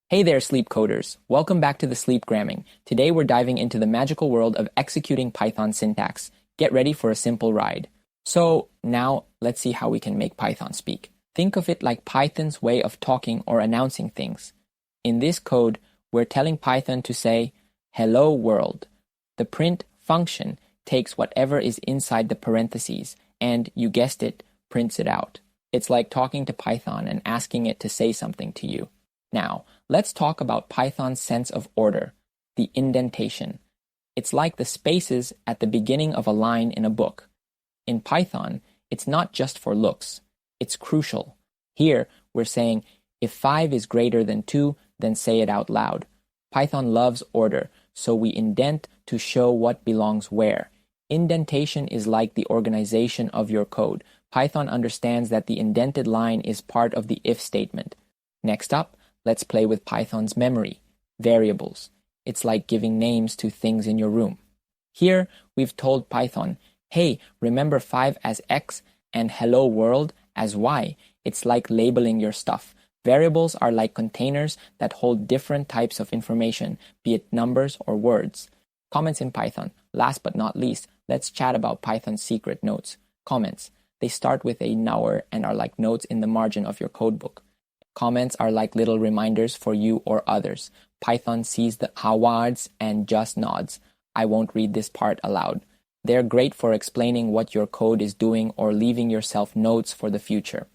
Hey there, sleep coders. Welcome back to the Sleep Gramming. Today we're diving into the magical world of executing Python syntax. Get ready for a simple ride. So now let's see how we can make Python speak. Think of it like Python's way of talking or announcing things. In this code, we're telling Python to say, "Hello world." The print function takes whatever is inside the parentheses and, you guessed it, prints it out. It's like talking to Python and asking it to say something to you. Now, let's talk about Python's sense of order, the indentation. It's like the spaces at the beginning of a line in a book. In Python, it's not just for looks. It's crucial. Here, we're saying, if 5 is greater than 2, then say it out loud. Python loves order, so we indent to show what belongs where. Indentation is like the organization of your code. Python understands that the indented line is part of the if statement. Next up, let's play with Python's memory, variables. It's like giving names to things in your room. Here, we've told Python, hey, remember 5 as X and hello world as Y. It's like labeling your stuff. Variables are like containers that hold different types of information, be it numbers or words. Comments in Python. Last but not least, let's chat about Python's secret notes. Comments. They start with a nower and are like notes in the margin of your codebook. Comments are like little reminders for you or others. Python sees the howards and just nods. I won't read this part aloud. They're great for explaining what your code is doing or leaving yourself notes for the future.